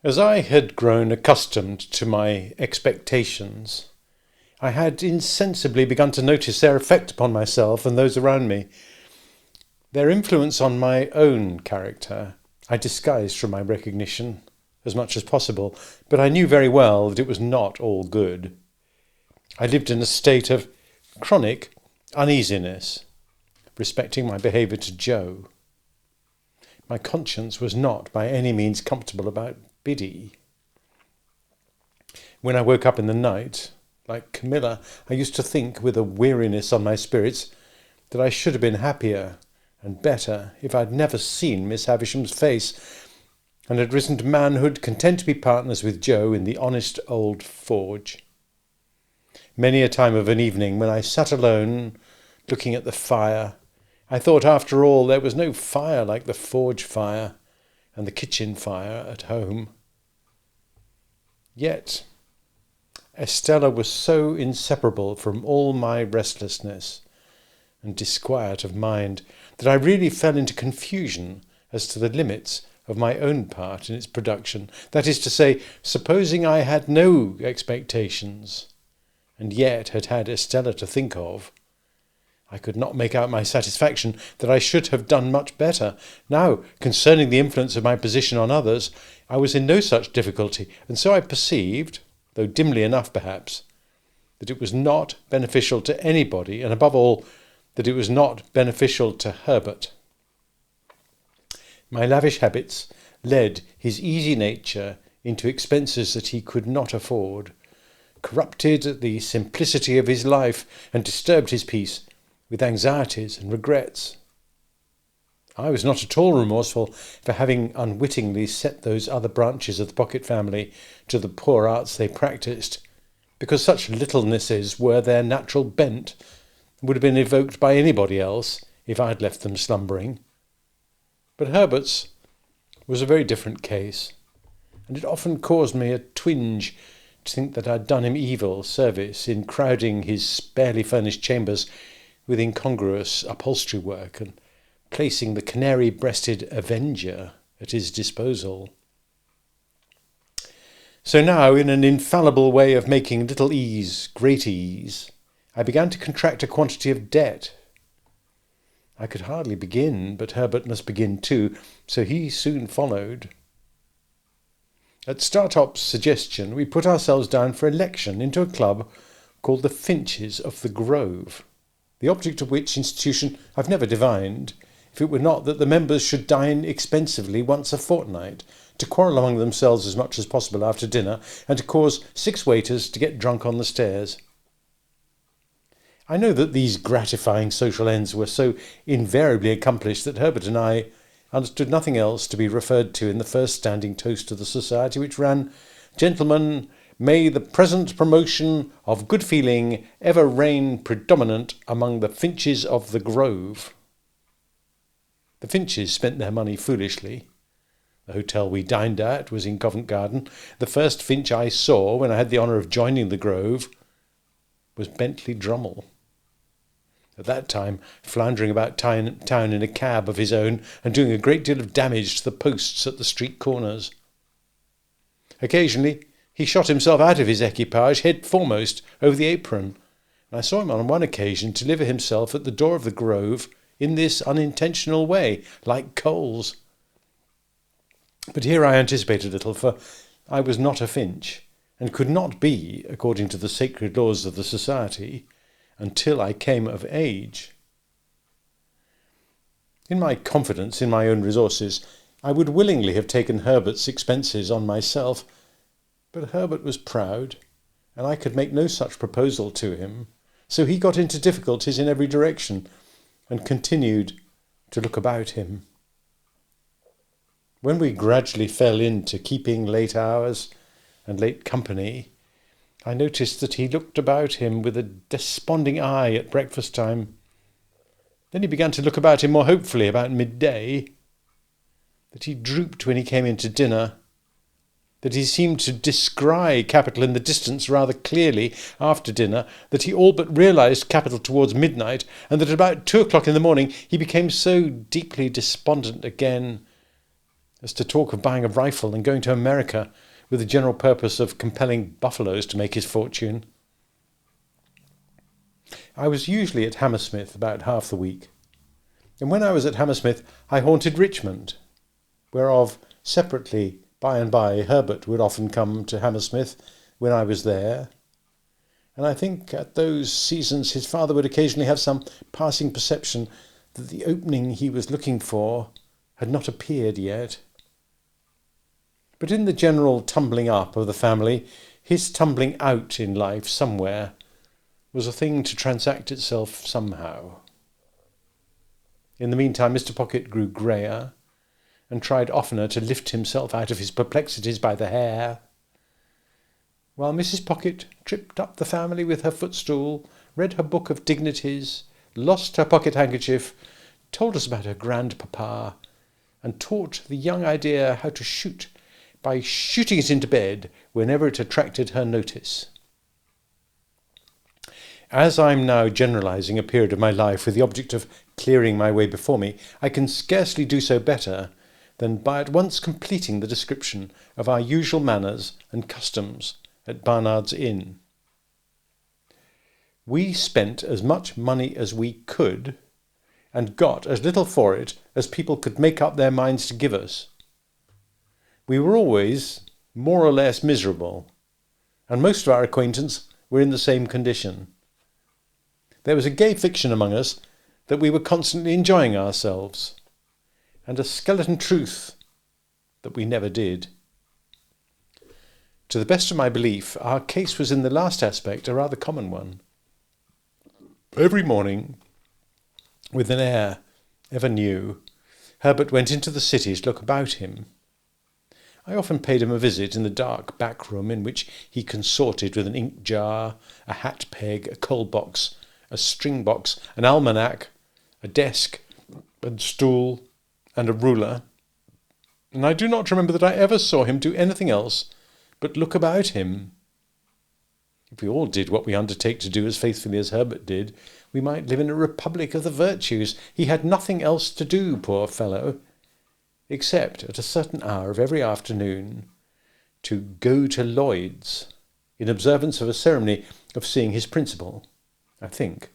As I had grown accustomed to my expectations, I had insensibly begun to notice their effect upon myself and those around me. Their influence on my own character I disguised from my recognition as much as possible, but I knew very well that it was not all good. I lived in a state of chronic uneasiness respecting my behaviour to Joe. My conscience was not by any means comfortable about Biddy. When I woke up in the night, like Camilla, I used to think with a weariness on my spirits that I should have been happier and better if I'd never seen Miss Havisham's face, and had risen to manhood, content to be partners with Joe in the honest old forge. Many a time of an evening, when I sat alone, looking at the fire, I thought after all there was no fire like the forge fire and the kitchen fire at home. Yet Estella was so inseparable from all my restlessness and disquiet of mind that I really fell into confusion as to the limits of my own part in its production. That is to say, supposing I had no expectations, and yet had had Estella to think of, I could not make out my satisfaction that I should have done much better. Now, concerning the influence of my position on others, I was in no such difficulty, and so I perceived, though dimly enough perhaps, that it was not beneficial to anybody, and above all, that it was not beneficial to Herbert. My lavish habits led his easy nature into expenses that he could not afford, corrupted the simplicity of his life, and disturbed his peace with anxieties and regrets. I was not at all remorseful for having unwittingly set those other branches of the Pocket family to the poor arts they practised, because such littlenesses were their natural bent, and would have been evoked by anybody else if I had left them slumbering. But Herbert's was a very different case, and it often caused me a twinge to think that I had done him evil service in crowding his sparely furnished chambers with incongruous upholstery work and placing the canary-breasted Avenger at his disposal. So now, in an infallible way of making little ease great ease, I began to contract a quantity of debt. I could hardly begin, but Herbert must begin too, so he soon followed. At Startop's suggestion, we put ourselves down for election into a club called the Finches of the Grove, the object of which institution I've never divined, if it were not that the members should dine expensively once a fortnight, to quarrel among themselves as much as possible after dinner, and to cause 6 waiters to get drunk on the stairs. I know that these gratifying social ends were so invariably accomplished that Herbert and I understood nothing else to be referred to in the first standing toast of the society, which ran, "Gentlemen, may the present promotion of good feeling ever reign predominant among the Finches of the Grove." The Finches spent their money foolishly. The hotel we dined at was in Covent Garden. The first Finch I saw when I had the honour of joining the Grove was Bentley Drummle, at that time floundering about town in a cab of his own and doing a great deal of damage to the posts at the street corners. Occasionally he shot himself out of his equipage head foremost over the apron, and I saw him on one occasion deliver himself at the door of the Grove in this unintentional way, like Coles. But here I anticipate a little, for I was not a Finch, and could not be, according to the sacred laws of the society, until I came of age. In my confidence in my own resources, I would willingly have taken Herbert's expenses on myself, but Herbert was proud, and I could make no such proposal to him, so he got into difficulties in every direction, and continued to look about him. When we gradually fell into keeping late hours and late company, I noticed that he looked about him with a desponding eye at breakfast time. Then he began to look about him more hopefully about midday, that he drooped when he came in to dinner, that he seemed to descry capital in the distance rather clearly after dinner, that he all but realized capital towards midnight, and that at about 2 o'clock in the morning he became so deeply despondent again as to talk of buying a rifle and going to America with the general purpose of compelling buffaloes to make his fortune. I was usually at Hammersmith about half the week, and when I was at Hammersmith I haunted Richmond, whereof separately by and by Herbert would often come to Hammersmith when I was there, and I think at those seasons his father would occasionally have some passing perception that the opening he was looking for had not appeared yet. But in the general tumbling up of the family, his tumbling out in life somewhere was a thing to transact itself somehow. In the meantime, Mr. Pocket grew greyer, and tried oftener to lift himself out of his perplexities by the hair, while Mrs. Pocket tripped up the family with her footstool, read her book of dignities, lost her pocket-handkerchief, told us about her grandpapa, and taught the young idea how to shoot by shooting it into bed whenever it attracted her notice. As I'm now generalising a period of my life with the object of clearing my way before me, I can scarcely do so better than by at once completing the description of our usual manners and customs at Barnard's Inn. We spent as much money as we could, and got as little for it as people could make up their minds to give us. We were always more or less miserable, and most of our acquaintance were in the same condition. There was a gay fiction among us that we were constantly enjoying ourselves, and a skeleton truth that we never did. To the best of my belief, our case was in the last aspect a rather common one. Every morning, with an air ever new, Herbert went into the city to look about him. I often paid him a visit in the dark back room in which he consorted with an ink jar, a hat peg, a coal box, a string box, an almanac, a desk, and stool, and a ruler, and I do not remember that I ever saw him do anything else but look about him. If we all did what we undertake to do as faithfully as Herbert did, we might live in a republic of the virtues. He had nothing else to do, poor fellow, except at a certain hour of every afternoon to go to Lloyd's, in observance of a ceremony of seeing his principal, I think.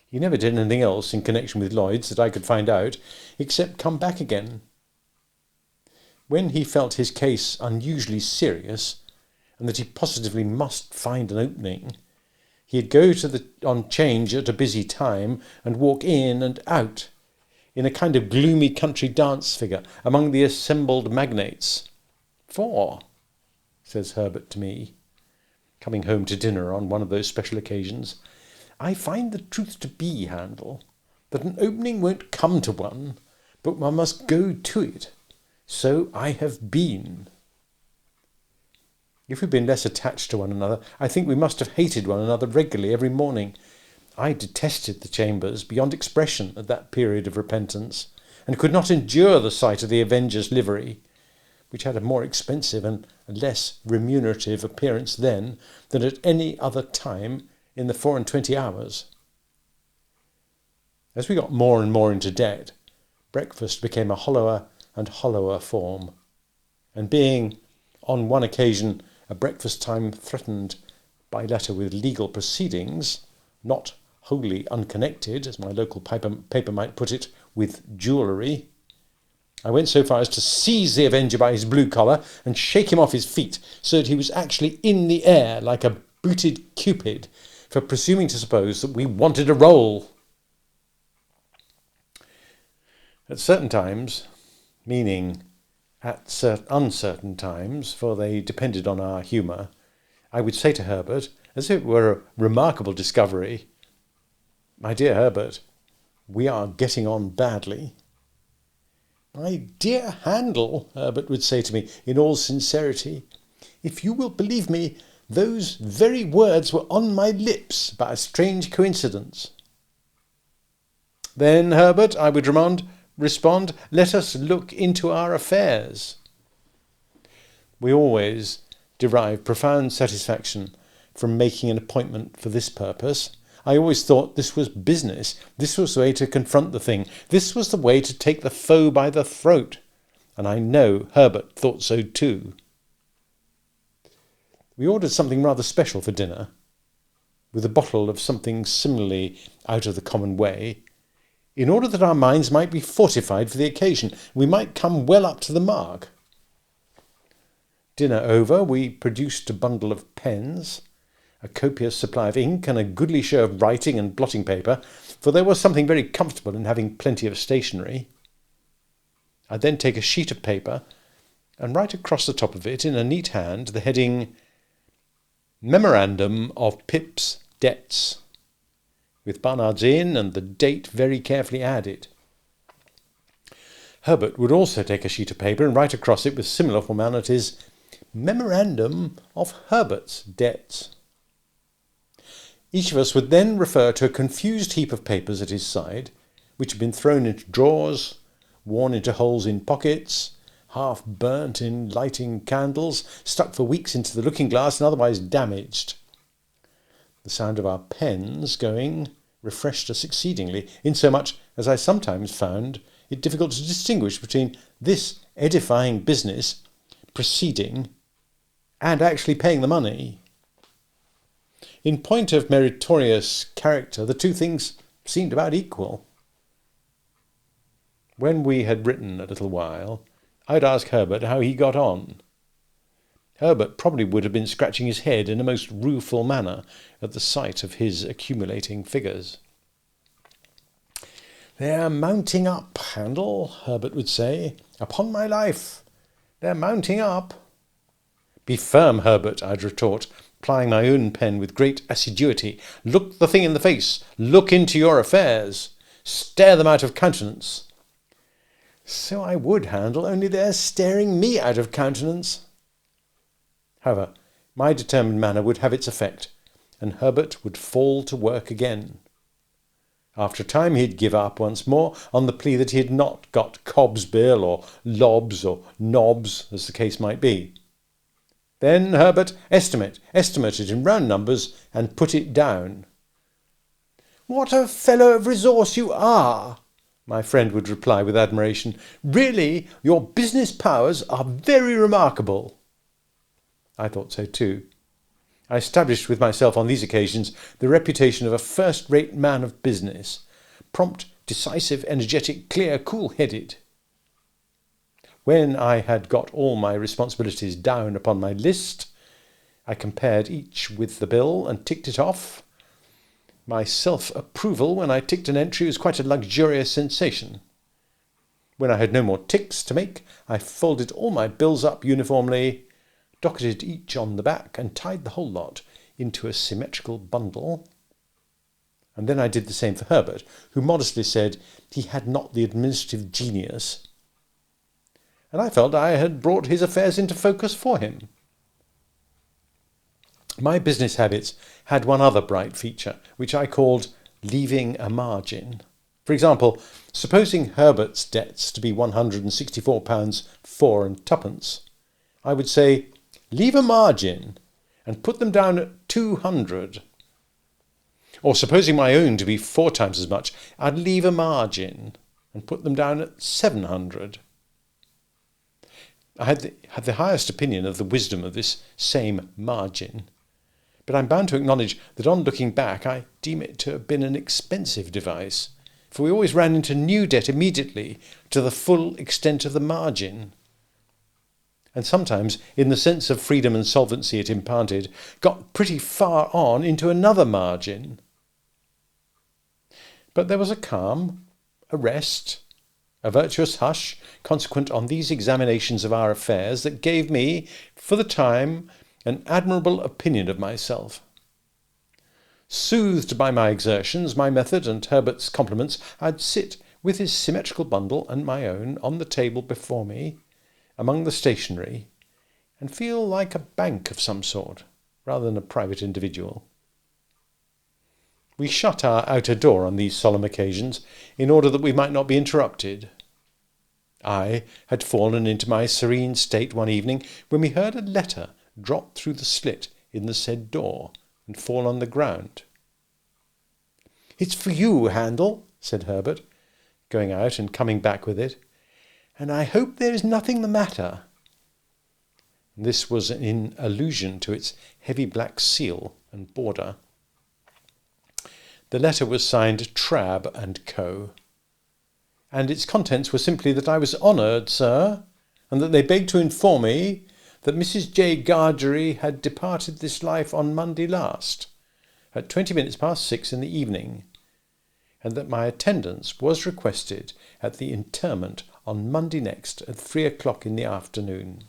He never did anything else in connection with Lloyd's that I could find out, except come back again. When he felt his case unusually serious, and that he positively must find an opening, he'd go on change at a busy time and walk in and out in a kind of gloomy country dance figure among the assembled magnates. "For," says Herbert to me, coming home to dinner on one of those special occasions, "I find the truth to be, Handel, that an opening won't come to one, but one must go to it. So I have been." If we'd been less attached to one another, I think we must have hated one another regularly every morning. I detested the Chambers beyond expression at that period of repentance, and could not endure the sight of the Avenger's livery, which had a more expensive and less remunerative appearance then than at any other time in the 24 hours. As we got more and more into debt, breakfast became a hollower and hollower form, and being, on one occasion, a breakfast time threatened by letter with legal proceedings, not wholly unconnected, as my local paper might put it, with jewellery, I went so far as to seize the Avenger by his blue collar and shake him off his feet, so that he was actually in the air like a booted Cupid, for presuming to suppose that we wanted a roll. At certain times, meaning at uncertain times, for they depended on our humour, I would say to Herbert, as if it were a remarkable discovery, "My dear Herbert, we are getting on badly." "My dear Handel," Herbert would say to me in all sincerity, "if you will believe me, those very words were on my lips by a strange coincidence." "Then, Herbert," I would respond, "let us look into our affairs." We always derived profound satisfaction from making an appointment for this purpose. I always thought this was business. This was the way to confront the thing. This was the way to take the foe by the throat. and I know Herbert thought so too. We ordered something rather special for dinner, with a bottle of something similarly out of the common way, in order that our minds might be fortified for the occasion. We might come well up to the mark. Dinner over, we produced a bundle of pens, a copious supply of ink, and a goodly show of writing and blotting paper, for there was something very comfortable in having plenty of stationery. I'd then take a sheet of paper and write across the top of it in a neat hand the heading Memorandum of Pip's Debts, with Barnard's Inn and the date very carefully added. Herbert would also take a sheet of paper and write across it with similar formalities Memorandum of Herbert's Debts. Each of us would then refer to a confused heap of papers at his side, which had been thrown into drawers, worn into holes in pockets, half burnt in lighting candles, stuck for weeks into the looking-glass and otherwise damaged. The sound of our pens going refreshed us exceedingly, insomuch as I sometimes found it difficult to distinguish between this edifying business proceeding and actually paying the money. In point of meritorious character, the two things seemed about equal. When we had written a little while, I'd ask Herbert how he got on. Herbert probably would have been scratching his head in a most rueful manner at the sight of his accumulating figures. "They're mounting up, Handel," Herbert would say. "Upon my life, they're mounting up." "Be firm, Herbert," I'd retort, plying my own pen with great assiduity. "Look the thing in the face. Look into your affairs. Stare them out of countenance." "So I would, Handel, only they're staring me out of countenance." However, my determined manner would have its effect, and Herbert would fall to work again. After a time he'd give up once more on the plea that he had not got Cobb's bill, or Lob's, or Nob's, as the case might be. "Then, Herbert, estimate it in round numbers and put it down." "What a fellow of resource you are!" my friend would reply with admiration. "Really, your business powers are very remarkable." I thought so too. I established with myself on these occasions the reputation of a first-rate man of business, prompt, decisive, energetic, clear, cool-headed. When I had got all my responsibilities down upon my list, I compared each with the bill and ticked it off. My self-approval when I ticked an entry was quite a luxurious sensation. When I had no more ticks to make, I folded all my bills up uniformly, docketed each on the back, and tied the whole lot into a symmetrical bundle. And then I did the same for Herbert, who modestly said he had not the administrative genius, and I felt I had brought his affairs into focus for him. My business habits had one other bright feature, which I called leaving a margin. For example, supposing Herbert's debts to be £164 4 and twopence, I would say, "Leave a margin and put them down at 200. Or supposing my own to be 4 times as much, I'd leave a margin and put them down at 700. I had the highest opinion of the wisdom of this same margin, but I'm bound to acknowledge that on looking back I deem it to have been an expensive device, for we always ran into new debt immediately to the full extent of the margin, and sometimes, in the sense of freedom and solvency it imparted, got pretty far on into another margin. But there was a calm, a rest, a virtuous hush consequent on these examinations of our affairs that gave me, for the time, an admirable opinion of myself. Soothed by my exertions, my method, and Herbert's compliments, I'd sit with his symmetrical bundle and my own on the table before me, among the stationery, and feel like a bank of some sort, rather than a private individual. We shut our outer door on these solemn occasions, in order that we might not be interrupted. I had fallen into my serene state one evening when we heard a letter drop through the slit in the said door and fall on the ground. "It's for you, Handel," said Herbert, going out and coming back with it. and I hope there is nothing the matter." This was in allusion to its heavy black seal and border. The letter was signed Trabb and Co., and its contents were simply that I was honoured, sir, and that they begged to inform me that Mrs. J. Gargery had departed this life on Monday last, at 20 minutes past 6 in the evening, and that my attendance was requested at the interment on Monday next at 3 o'clock in the afternoon.